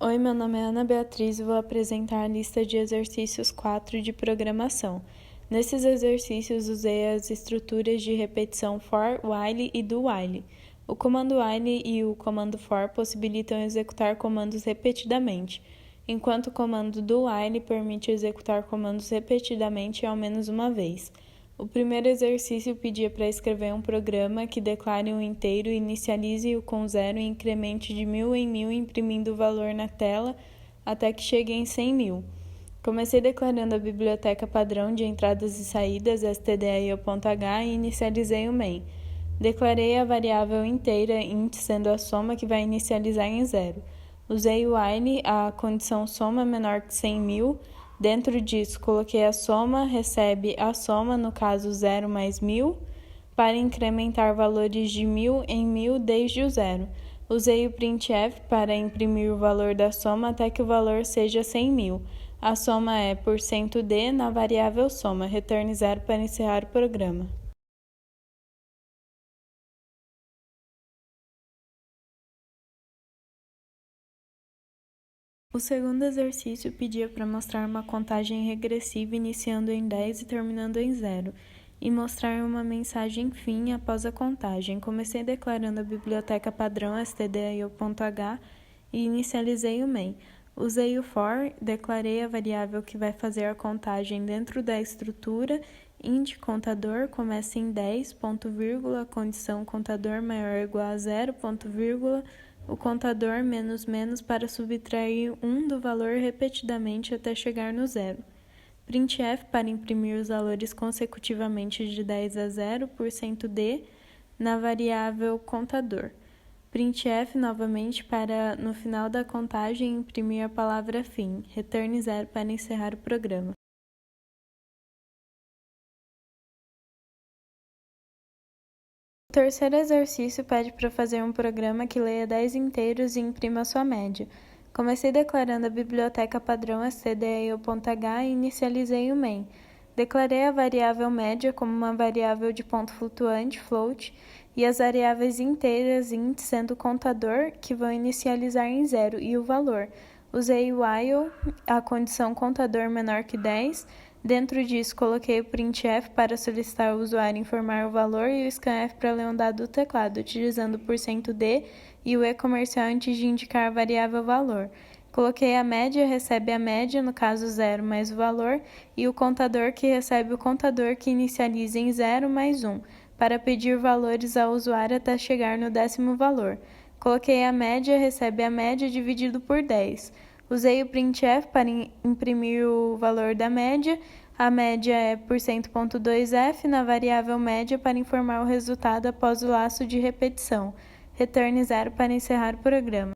Oi, meu nome é Ana Beatriz e vou apresentar a lista de exercícios 4 de programação. Nesses exercícios usei as estruturas de repetição for, while e do while. O comando while e o comando for possibilitam executar comandos repetidamente, enquanto o comando do while permite executar comandos repetidamente ao menos uma vez. O primeiro exercício pedia para escrever um programa que declare um inteiro, inicialize-o com 0 e incremente de 1000 em 1000, imprimindo o valor na tela até que chegue em 100.000. Comecei declarando a biblioteca padrão de entradas e saídas, stdio.h, e inicializei o main. Declarei a variável inteira int, sendo a soma que vai inicializar em 0. Usei o while, a condição soma menor que 100.000. Dentro disso, coloquei a soma, recebe a soma, no caso 0 mais 1000, para incrementar valores de 1000 em 1000 desde o 0. Usei o printf para imprimir o valor da soma até que o valor seja 100.000. A soma é %d na variável soma, return 0 para encerrar o programa. O segundo exercício pedia para mostrar uma contagem regressiva iniciando em 10 e terminando em 0, e mostrar uma mensagem fim após a contagem. Comecei declarando a biblioteca padrão stdio.h e inicializei o main. Usei o for, declarei a variável que vai fazer a contagem dentro da estrutura, int contador começa em 10, ponto vírgula, condição contador maior ou igual a 0, ponto vírgula, o contador menos menos para subtrair 1 do valor repetidamente até chegar no 0. Printf para imprimir os valores consecutivamente de 10 a 0, %d na variável contador. Printf novamente para, no final da contagem, imprimir a palavra fim, return 0 para encerrar o programa. O terceiro exercício pede para fazer um programa que leia 10 inteiros e imprima sua média. Comecei declarando a biblioteca padrão stdio.h e inicializei o main. Declarei a variável média como uma variável de ponto flutuante, float, e as variáveis inteiras, int, sendo o contador, que vão inicializar em 0, e o valor. Usei o while, a condição contador menor que 10. Dentro disso, coloquei o printf para solicitar ao usuário informar o valor e o scanf para ler um dado do teclado, utilizando o %d e o e-comercial antes de indicar a variável valor. Coloquei a média, recebe a média, no caso 0 mais o valor, e o contador, que recebe o contador que inicializa em 0 mais 1, para pedir valores ao usuário até chegar no 10º valor. Coloquei a média, recebe a média dividido por 10. Usei o printf para imprimir o valor da média. A média é %.2f na variável média para informar o resultado após o laço de repetição. Return 0 para encerrar o programa.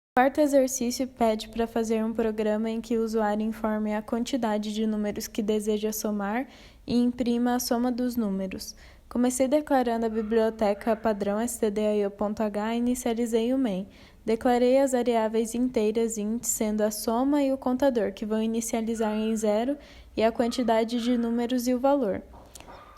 O quarto exercício pede para fazer um programa em que o usuário informe a quantidade de números que deseja somar e imprima a soma dos números. Comecei declarando a biblioteca padrão stdio.h e inicializei o main. Declarei as variáveis inteiras int, sendo a soma e o contador, que vão inicializar em 0, e a quantidade de números e o valor.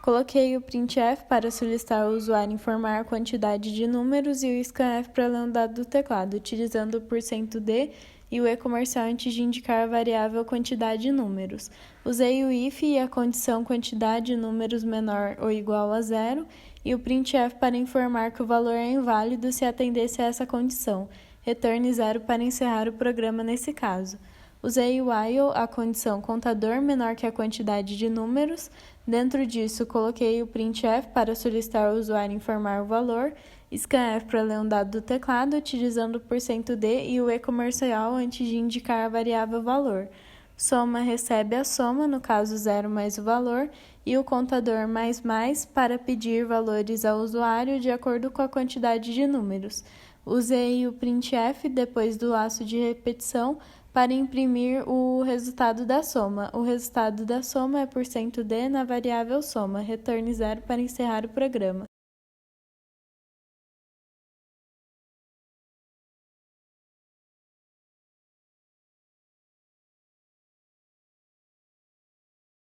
Coloquei o printf para solicitar ao usuário informar a quantidade de números e o scanf para ler um dado do teclado, utilizando o %d e o e-comercial antes de indicar a variável quantidade de números. Usei o if e a condição quantidade de números menor ou igual a 0 e o printf para informar que o valor é inválido se atendesse a essa condição. Return 0 para encerrar o programa nesse caso. Usei o while, a condição contador menor que a quantidade de números. Dentro disso, coloquei o printf para solicitar ao usuário informar o valor, scanf para ler um dado do teclado, utilizando o %d e o e-comercial antes de indicar a variável valor. Soma recebe a soma, no caso 0 mais o valor, e o contador mais para pedir valores ao usuário de acordo com a quantidade de números. Usei o printf depois do laço de repetição para imprimir o resultado da soma. O resultado da soma é %d na variável soma, return 0 para encerrar o programa.